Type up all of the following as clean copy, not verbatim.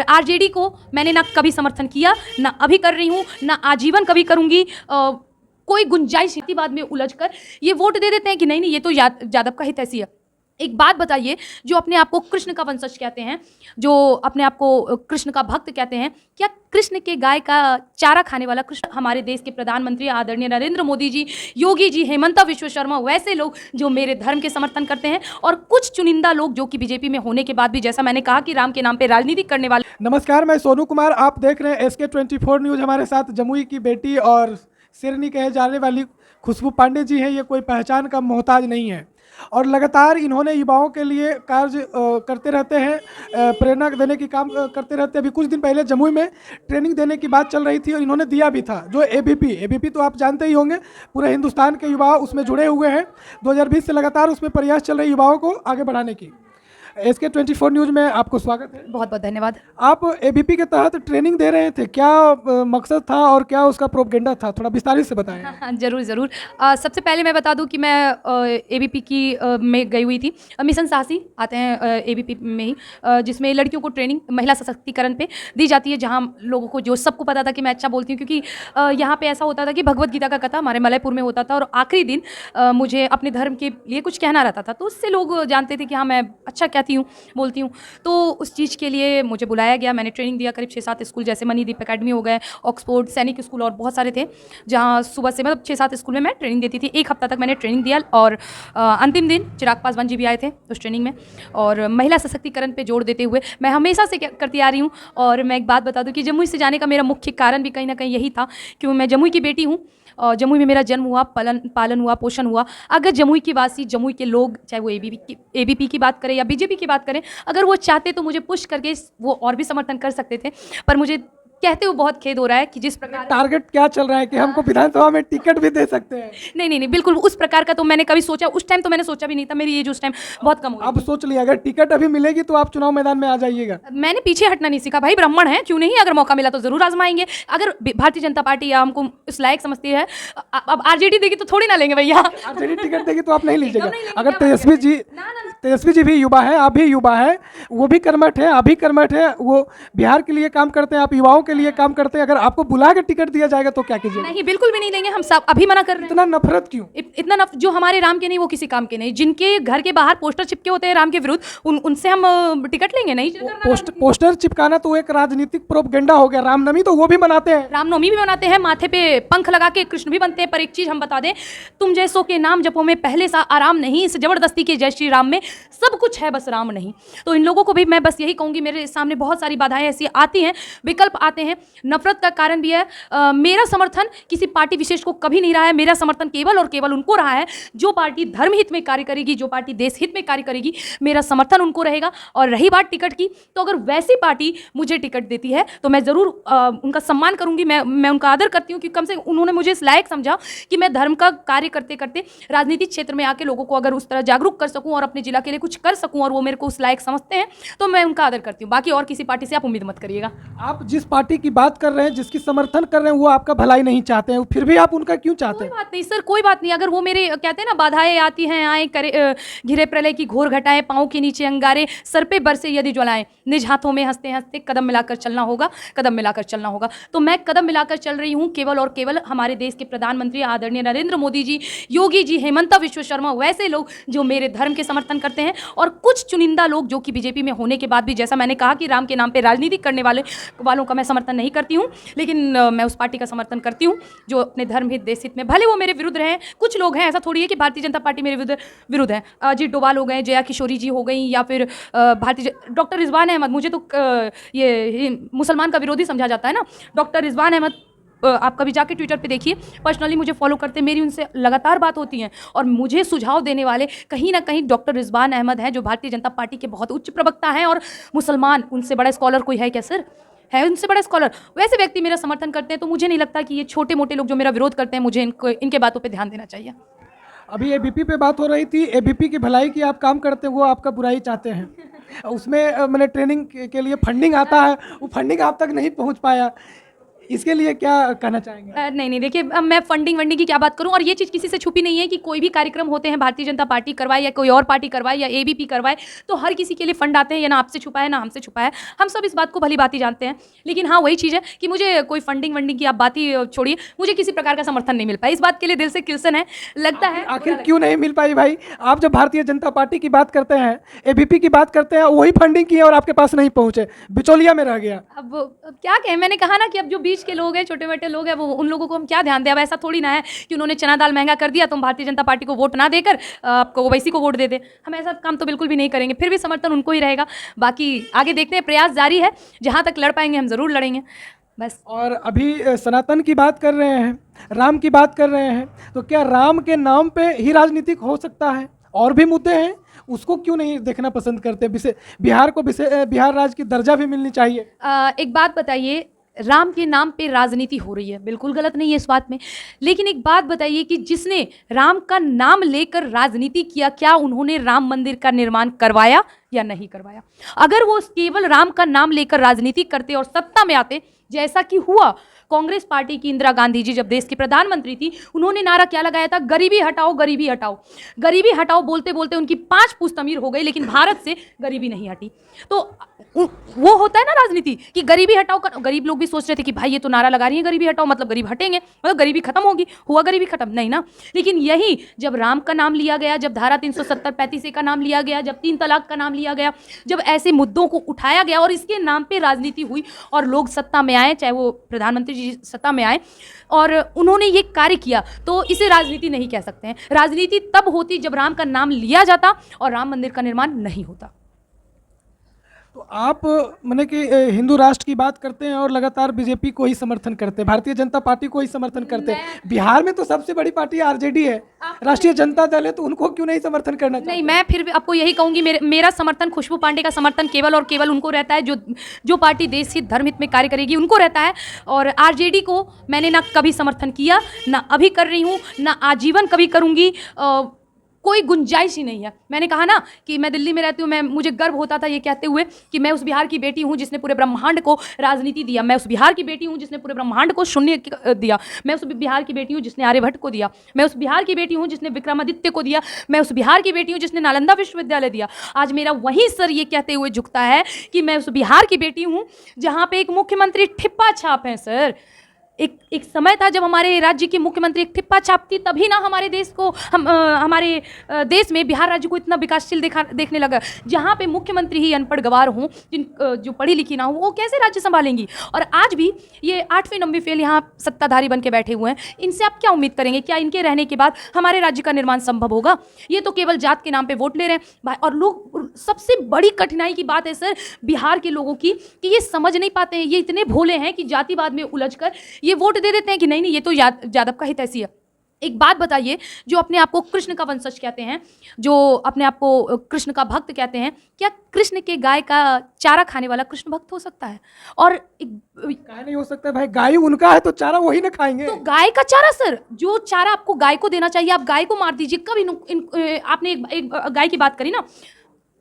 RJD को मैंने ना कभी समर्थन किया, ना अभी कर रही हूँ, ना आजीवन कभी करूँगी। कोई गुंजाइश बाद में उलझकर ये वोट दे देते हैं कि नहीं नहीं ये तो यादव का हित ऐसी है। एक बात बताइए, जो अपने आप को कृष्ण का वंशज कहते हैं, जो अपने आप को कृष्ण का भक्त कहते हैं, क्या कृष्ण के गाय का चारा खाने वाला कृष्ण हमारे देश के प्रधानमंत्री आदरणीय नरेंद्र मोदी जी, योगी जी, हेमंता विश्व शर्मा, वैसे लोग जो मेरे धर्म के समर्थन करते हैं, और कुछ चुनिंदा लोग जो कि बीजेपी में होने के बाद भी, जैसा मैंने कहा कि राम के नाम पे राजनीति करने वाले। नमस्कार, मैं सोनू कुमार, आप देख रहे हैं SK24 न्यूज़। हमारे साथ जमुई की बेटी और शेरनी कहे जाने वाली खुशबू पांडे जी हैं। ये कोई पहचान का मोहताज नहीं है और लगातार इन्होंने युवाओं के लिए कार्य करते रहते हैं, प्रेरणा देने की काम करते रहते हैं। अभी कुछ दिन पहले जमुई में ट्रेनिंग देने की बात चल रही थी और इन्होंने दिया भी था। जो ABP तो आप जानते ही होंगे, पूरे हिंदुस्तान के युवा उसमें जुड़े हुए हैं। 2020 से लगातार उसमें प्रयास चल रहे युवाओं को आगे बढ़ाने की। SK24 न्यूज़ में आपको स्वागत है। बहुत बहुत धन्यवाद। आप ABP के तहत ट्रेनिंग दे रहे थे, क्या मकसद था और क्या उसका प्रोपेगेंडा था, थोड़ा विस्तारित से बताएं। हाँ, ज़रूर ज़रूर। सबसे पहले मैं बता दूं कि मैं ABP की में गई हुई थी। मिशन साहसी आते हैं ABP में ही, जिसमें लड़कियों को ट्रेनिंग महिला सशक्तिकरण पे दी जाती है, जहां लोगों को जो सबको पता था कि मैं अच्छा बोलती हूँ, क्योंकि यहाँ पे ऐसा होता था कि भगवत गीता का कथा हमारे मलयपुर में होता था और आखिरी दिन मुझे अपने धर्म के लिए कुछ कहना रहता था, तो उससे लोग जानते थे कि हाँ मैं अच्छा कहती हूँ, बोलती हूँ। तो उस चीज़ के लिए मुझे बुलाया गया, मैंने ट्रेनिंग दिया। करीब 6-7 स्कूल, जैसे मणिदीप एकेडमी हो गए, ऑक्सफोर्ड, सैनिक स्कूल और बहुत सारे थे, जहाँ सुबह से मतलब 6-7 स्कूल में मैं ट्रेनिंग देती थी। 1 हफ्ता तक मैंने ट्रेनिंग दिया और अंतिम दिन चिराग पासवान जी भी आए थे उस ट्रेनिंग में, और महिला सशक्तिकरण पे जोर देते हुए मैं हमेशा से करती आ रही हूँ। और मैं एक बात बता दूँ कि जमुई से जाने का मेरा मुख्य कारण भी कहीं ना कहीं यही था, क्योंकि मैं जमुई की बेटी हूँ और जमुई में मेरा जन्म हुआ, पालन हुआ, पोषण हुआ। अगर जमुई की वासी, जमुई के लोग, चाहे वो ABP की बात करें या BJP की बात करें, अगर वो चाहते तो मुझे पुश करके वो और भी समर्थन कर सकते थे, पर मुझे कहते हुए बहुत खेद हो रहा है कि जिस प्रकार टारगेट क्या चल रहा है कि हमको विधानसभा में टिकट भी दे सकते हैं। नहीं, बिल्कुल उस प्रकार का तो मैंने कभी सोचा, उस टाइम तो मैंने सोचा भी नहीं था। मेरी एज उस टाइम बहुत कम हो रही अब सोच लिया, अगर टिकट अभी मिलेगी तो आप चुनाव मैदान में आ जाइएगा। मैंने पीछे हटना नहीं सीखा भाई, ब्राह्मण है, क्यों नहीं, अगर मौका मिला तो जरूर आजमाएंगे। अगर भारतीय जनता पार्टी या हमको इस लायक समझती है, अब RJD देगी तो थोड़ी ना लेंगे भैया। RJD टिकट देगी तो आप नहीं लीजिएगा। नहीं लेंगे, अगर क्या बात है? तेजस्वी जी भी युवा है, आप भी युवा है, वो भी कर्मठ है, आप भी कर्मठ है, वो बिहार के लिए काम करते हैं, आप युवाओं के लिए काम करते हैं। अगर आपको बुला के टिकट दिया जाएगा तो क्या कीजिएगा? नहीं, बिल्कुल भी नहीं लेंगे, हम सब अभी मना कर रहे हैं। इतना नफरत क्यों? इतना जो हमारे राम के नहीं वो किसी काम के नहीं, जिनके घर के बाहर पोस्टर चिपके होते हैं राम के विरुद्ध, उनसे हम टिकट लेंगे नहीं। पोस्टर चिपकाना तो एक राजनीतिक प्रोपगेंडा हो गया। रामनवमी तो वो भी मनाते हैं, रामनवमी भी मनाते हैं, माथे पे पंख लगा के कृष्ण भी बनते हैं। पर एक चीज हम बता दें, तुम जैसों के नाम जपो में पहले सा आराम नहीं, इस जबरदस्ती के जय श्री राम में सब कुछ है, बस राम नहीं। तो इन लोगों को भी मैं बस यही कहूंगी, मेरे सामने बहुत सारी बाधाएं ऐसी आती हैं, विकल्प आते हैं, नफरत का कारण भी है। मेरा समर्थन किसी पार्टी विशेष को कभी नहीं रहा है। मेरा समर्थन केवल और केवल उनको रहा है जो पार्टी धर्म हित में कार्य करेगी, जो पार्टी देश हित में कार्य करेगी, मेरा समर्थन उनको रहेगा। और रही बात टिकट की, तो अगर वैसी पार्टी मुझे टिकट देती है तो मैं ज़रूर उनका सम्मान करूंगी, मैं उनका आदर करती हूँ, क्योंकि कम से कम उन्होंने मुझे इस लायक समझा कि मैं धर्म का कार्य करते करते राजनीतिक क्षेत्र में आके लोगों को अगर उस तरह जागरूक कर सकूँ और अपने जिला के लिए कुछ कर सकूँ, और वो मेरे को उस लायक समझते हैं, तो मैं उनका आदर करती हूँ। बाकी और किसी पार्टी से आप उम्मीद मत करिएगा। आप जिस पार्टी की बात कर रहे हैं, जिसकी समर्थन कर रहे हैं, वो आपका भलाई नहीं चाहते हैं, फिर भी आप उनका क्यों चाहते हैं? कोई बात नहीं सर, कोई बात नहीं। अगर वो मेरे कहते हैं ना, बाधाएं आती हैं आए करे, घिरे प्रलय की घोर घटाएं, पाँव के नीचे अंगारे, सर पे बरसे यदि ज्वालाएं, निज हाथों में हंसते हंसते कदम मिलाकर चलना होगा, कदम मिलाकर चलना होगा। तो मैं कदम मिलाकर चल रही हूँ केवल और केवल हमारे देश के प्रधानमंत्री आदरणीय नरेंद्र मोदी जी, योगी जी, हेमंता विश्व शर्मा, वैसे लोग जो मेरे धर्म के समर्थन करते हैं, और कुछ चुनिंदा लोग जो कि BJP में होने के बाद भी, जैसा मैंने कहा कि राम के नाम पे राजनीति करने वालों का मैं समर्थन नहीं करती हूँ, लेकिन मैं उस पार्टी का समर्थन करती हूँ जो अपने धर्म हित, देश हित में, भले वो मेरे विरुद्ध रहे। कुछ लोग हैं, ऐसा थोड़ी है कि भारतीय जनता पार्टी मेरे विरुद्ध है। अजीत डोभाल हो गए, जया किशोरी जी हो गई, या फिर डॉक्टर रिजवान अहमद, मुझे तो ये मुसलमान का विरोधी समझा जाता है ना, डॉक्टर रिजवान अहमद, आप कभी जाके ट्विटर पे देखिए, पर्सनली मुझे फॉलो करते, मेरी उनसे लगातार बात होती है, और मुझे सुझाव देने वाले कहीं ना कहीं डॉक्टर रिजवान अहमद हैं, जो भारतीय जनता पार्टी के बहुत उच्च प्रवक्ता हैं। और मुसलमान, उनसे बड़ा स्कॉलर कोई है क्या सर? है उनसे बड़ा स्कॉलर, वैसे व्यक्ति मेरा समर्थन करते हैं। तो मुझे नहीं लगता कि ये छोटे मोटे लोग जो मेरा विरोध करते हैं, मुझे इनके बातों पे ध्यान देना चाहिए। अभी ABP पे बात हो रही थी, ABP की भलाई की आप काम करते हैं, वो आपका बुराई चाहते हैं। उसमें मैंने ट्रेनिंग के लिए फंडिंग आता है, वो फंडिंग आप तक नहीं पहुंच पाया। इसके लिए क्या कहना चाहेंगे? नहीं देखिए, अब मैं फंडिंग वंडिंग की क्या बात करूं, और ये चीज़ किसी से छुपी नहीं है कि कोई भी कार्यक्रम होते हैं, भारतीय जनता पार्टी करवाए या कोई और पार्टी करवाए या एबीपी करवाए, तो हर किसी के लिए फंड आते हैं। ये ना आपसे छुपा है ना हमसे छुपा है, हम सब इस बात को भली बात जानते हैं। लेकिन हाँ, वही चीज़ है कि मुझे कोई फंडिंग वंडिंग की आप बात ही छोड़िए, मुझे किसी प्रकार का समर्थन नहीं मिल पाया। इस बात के लिए दिल से किल्सन है, लगता है। आखिर क्यों नहीं मिल पाई भाई? आप जब भारतीय जनता पार्टी की बात करते हैं, एबीपी की बात करते हैं, वही फंडिंग की है और आपके पास नहीं पहुंचे, बिचौलिया में रह गया। अब क्या कहें, मैंने कहा ना कि अब जो बीच के लोग हैं, छोटे मोटे लोग हैं, वो उन लोगों को हम क्या ध्यान दें। अब ऐसा थोड़ी ना है कि उन्होंने चना दाल महंगा कर दिया, तुम भारतीय जनता पार्टी को वोट ना देकर आपको ओवैसी को वोट दे दे। हम ऐसा काम तो बिल्कुल भी नहीं करेंगे, फिर भी समर्थन उनको ही रहेगा। बाकी आगे देखते हैं, प्रयास जारी है, जहाँ तक लड़ पाएंगे हम ज़रूर लड़ेंगे बस। और अभी सनातन की बात कर रहे हैं, राम की बात कर रहे हैं, तो क्या राम के नाम पे ही राजनीतिक हो सकता है? और भी मुद्दे हैं, उसको क्यों नहीं देखना पसंद करते? बिहार को बिहार राज्य की दर्जा भी मिलनी चाहिए। एक बात बताइए, राम के नाम पे राजनीति हो रही है, बिल्कुल गलत नहीं है इस बात में। लेकिन एक बात बताइए कि जिसने राम का नाम लेकर राजनीति किया, क्या उन्होंने राम मंदिर का निर्माण करवाया या नहीं करवाया? अगर वो केवल राम का नाम लेकर राजनीति करते और सत्ता में आते, जैसा कि हुआ कांग्रेस पार्टी की इंदिरा गांधी जी जब देश की प्रधानमंत्री थी, उन्होंने नारा क्या लगाया था? गरीबी हटाओ, गरीबी हटाओ। गरीबी हटाओ बोलते बोलते उनकी 5 पुश्त अमीर हो गई, लेकिन भारत से गरीबी नहीं हटी। तो वो होता है ना राजनीति कि गरीबी हटाओ कर। गरीब लोग भी सोच रहे थे कि भाई ये तो नारा लगा रही है गरीबी हटाओ, मतलब गरीब हटेंगे, मतलब गरीबी खत्म होगी। हुआ गरीबी खत्म? नहीं ना। लेकिन यही जब राम का नाम लिया गया, जब धारा 370-35 का नाम लिया गया, जब 3 तलाक का नाम लिया गया, जब ऐसे मुद्दों को उठाया गया और इसके नाम पे राजनीति हुई और लोग सत्ता में आए, चाहे वो प्रधानमंत्री जी सत्ता में आए और उन्होंने ये कार्य किया, तो इसे राजनीति नहीं कह सकते हैं। राजनीति तब होती जब राम का नाम लिया जाता और राम मंदिर का निर्माण नहीं होता। तो आप माने कि हिंदू राष्ट्र की बात करते हैं और लगातार बीजेपी को ही समर्थन करते हैं, भारतीय जनता पार्टी को ही समर्थन करते हैं। बिहार में तो सबसे बड़ी पार्टी आरजेडी है, राष्ट्रीय जनता दल है, तो उनको क्यों नहीं समर्थन करना चाहिए? नहीं, मैं फिर भी आपको यही कहूंगी, मेरा समर्थन, खुशबू पांडे का समर्थन केवल और केवल उनको रहता है जो पार्टी देश हित धर्म हित में कार्य करेगी, उनको रहता है। और आरजेडी को मैंने ना कभी समर्थन किया, ना अभी कर रही हूँ, ना आजीवन कभी करूँगी। कोई गुंजाइश ही नहीं है। मैंने कहा ना कि मैं दिल्ली में रहती हूँ, मुझे गर्व होता था ये कहते हुए कि मैं उस बिहार की बेटी हूँ जिसने पूरे ब्रह्मांड को राजनीति दिया। मैं उस बिहार की बेटी हूँ जिसने पूरे ब्रह्मांड को शून्य दिया। मैं उस बिहार की बेटी हूँ जिसने आर्यभट्ट को दिया। मैं उस बिहार की बेटी हूँ जिसने विक्रमादित्य को दिया। मैं उस बिहार की बेटी हूँ जिसने नालंदा विश्वविद्यालय दिया। आज मेरा वही सर ये कहते हुए झुकता है कि मैं उस बिहार की बेटी हूँ जहाँ पे एक मुख्यमंत्री ठिप्पा छाप हैं सर। एक समय था जब हमारे राज्य की मुख्यमंत्री एक ठिप्पा छापती, तभी ना हमारे देश को हमारे देश में बिहार राज्य को इतना विकासशील देखने लगा। जहाँ पे मुख्यमंत्री ही अनपढ़ गवार हों, जो पढ़ी लिखी ना हो, वो कैसे राज्य संभालेंगी? और आज भी ये 8वीं 9वीं फेल यहाँ सत्ताधारी बन के बैठे हुए हैं। इनसे आप क्या उम्मीद करेंगे? क्या इनके रहने के बाद हमारे राज्य का निर्माण संभव होगा? ये तो केवल जात के नाम पर वोट ले रहे हैं। और लोग, सबसे बड़ी कठिनाई की बात है सर बिहार के लोगों की कि ये समझ नहीं पाते हैं, ये इतने भोले हैं कि जातिवाद में उलझकर ये वोट दे देते हैं कि नहीं ये तो यादव का हित ऐसी है। एक बात बताइए, जो अपने आप को कृष्ण का वंशज कहते हैं, जो अपने आप को कृष्ण का भक्त कहते हैं, क्या कृष्ण के गाय का चारा खाने वाला कृष्ण भक्त हो सकता है? और गाय नहीं हो सकता भाई, गाय उनका है तो चारा वही ना खाएंगे। तो गाय का चारा सर, जो चारा आपको गाय को देना चाहिए, आप गाय को मार दीजिए। कब आपने एक गाय की बात करी ना,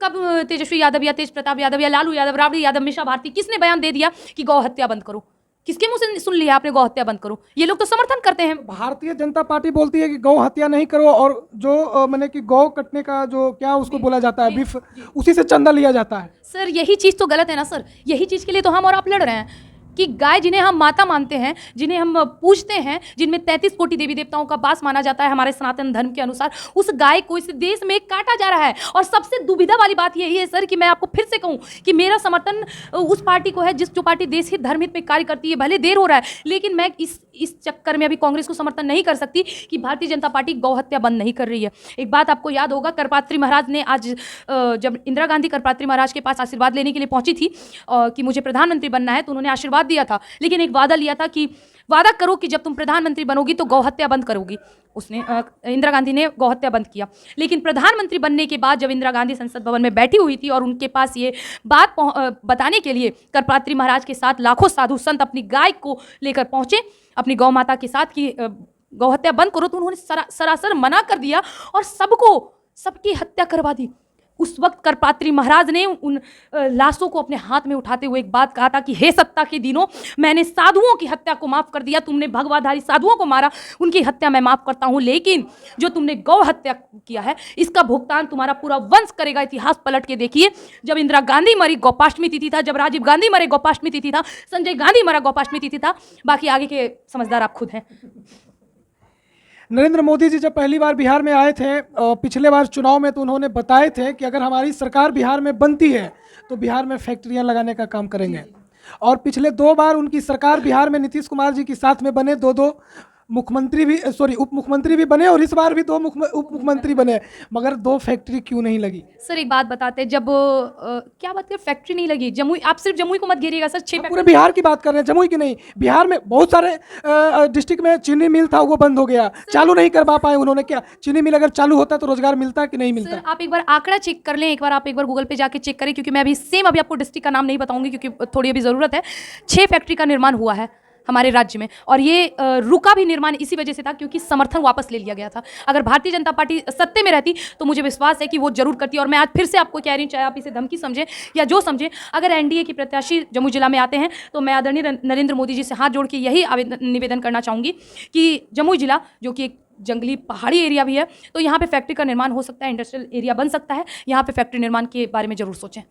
कब तेजस्वी यादव या तेज प्रताप यादव या लालू यादव, राबड़ी यादव, मिशा भारती, किसने बयान दे दिया कि गौ हत्या बंद करो? किसके मुंह से सुन लिया आपने गौ हत्या बंद करो? ये लोग तो समर्थन करते हैं। भारतीय जनता पार्टी बोलती है कि गौ हत्या नहीं करो, और जो मैंने कि गौ कटने का जो क्या उसको बोला जाता है, बीफ, उसी से चंदा लिया जाता है। सर यही चीज़ तो गलत है ना सर। यही चीज़ के लिए तो हम और आप लड़ रहे हैं कि गाय, जिन्हें हम माता मानते हैं, जिन्हें हम पूजते हैं, जिनमें 33 कोटि देवी देवताओं का वास माना जाता है हमारे सनातन धर्म के अनुसार, उस गाय को इस देश में काटा जा रहा है। और सबसे दुविधा वाली बात यही है सर कि मैं आपको फिर से कहूं कि मेरा समर्थन उस पार्टी को है जो पार्टी देश हित धर्म हित में कार्य करती है। भले देर हो रहा है, लेकिन मैं इस चक्कर में अभी कांग्रेस को समर्थन नहीं कर सकती कि भारतीय जनता पार्टी गौ हत्या बंद नहीं कर रही है। एक बात आपको याद होगा, करपात्री महाराज ने आज जब इंदिरा गांधी करपात्री महाराज के पास आशीर्वाद लेने के लिए पहुंची थी कि मुझे प्रधानमंत्री बनना है, तो उन्होंने आशीर्वाद दिया था, लेकिन एक वादा लिया था कि वादा करो कि जब तुम प्रधानमंत्री बनोगी तो गौ हत्या बंद करोगी। उसने इंदिरा गांधी ने गौ हत्या बंद किया। लेकिन प्रधानमंत्री बनने के बाद जब इंदिरा गांधी संसद भवन में बैठी हुई थी और उनके पास ये बात बताने के लिए करपात्री महाराज के साथ लाखों साधु संत अपनी गाय को लेकर पहुंचे, अपनी गौ माता के साथ, कि गौ हत्या बंद करो, तो उन्होंने सरासर मना कर दिया और सबकी हत्या करवा दी। उस वक्त करपात्री महाराज ने उन लाशों को अपने हाथ में उठाते हुए एक बात कहा था कि हे सत्ता के दिनों, मैंने साधुओं की हत्या को माफ कर दिया, तुमने भगवाधारी साधुओं को मारा, उनकी हत्या मैं माफ करता हूं, लेकिन जो तुमने गौ हत्या किया है इसका भुगतान तुम्हारा पूरा वंश करेगा। इतिहास पलट के देखिए, जब इंदिरा गांधी मरी गोपाष्टमी तिथि था, जब राजीव गांधी मरे गोपाष्टमी तिथि था, संजय गांधी मरा गोपाष्टमी तिथि था। बाकी आगे के समझदार आप खुद हैं। नरेंद्र मोदी जी जब पहली बार बिहार में आए थे पिछले बार चुनाव में, तो उन्होंने बताए थे कि अगर हमारी सरकार बिहार में बनती है तो बिहार में फैक्ट्रियां लगाने का काम करेंगे। और पिछले 2 बार उनकी सरकार बिहार में नीतीश कुमार जी के साथ में बने, 2 मुख्यमंत्री भी उप मुख्यमंत्री भी बने, और इस बार भी 2 उप मुख्यमंत्री बने, मगर 2 फैक्ट्री क्यों नहीं लगी? सर एक बात बताते हैं, जब क्या बात कर फैक्ट्री नहीं लगी, जमुई, आप सिर्फ जमुई को मत घेरिएगा सर, 6 पूरे बिहार की बात कर रहे हैं, जमुई की नहीं। बिहार में बहुत सारे डिस्ट्रिक्ट में चीनी मिल था, वो बंद हो गया, चालू नहीं करवा पाए उन्होंने। क्या चीनी मिल अगर चालू होता तो रोजगार मिलता कि नहीं मिलता? सर आप एक बार आंकड़ा चेक कर लें, आप एक बार गूगल पे जाके चेक करें, क्योंकि मैं अभी आपको डिस्ट्रिक्ट का नाम नहीं बताऊंगी क्योंकि थोड़ी अभी ज़रूरत है। 6 फैक्ट्री का निर्माण हुआ है हमारे राज्य में, और ये रुका भी निर्माण इसी वजह से था क्योंकि समर्थन वापस ले लिया गया था। अगर भारतीय जनता पार्टी सत्ते में रहती तो मुझे विश्वास है कि वो जरूर करती। और मैं आज फिर से आपको कह रही हूँ, चाहे आप इसे धमकी समझें या जो समझें, अगर एनडीए के प्रत्याशी जमुई जिला में आते हैं तो मैं आदरणीय नरेंद्र मोदी जी से हाथ जोड़ के यही निवेदन करना चाहूँगी कि जमुई जिला, जो कि एक जंगली पहाड़ी एरिया भी है, तो यहाँ पे फैक्ट्री का निर्माण हो सकता है, इंडस्ट्रियल एरिया बन सकता है, यहाँ पे फैक्ट्री निर्माण के बारे में जरूर सोचें।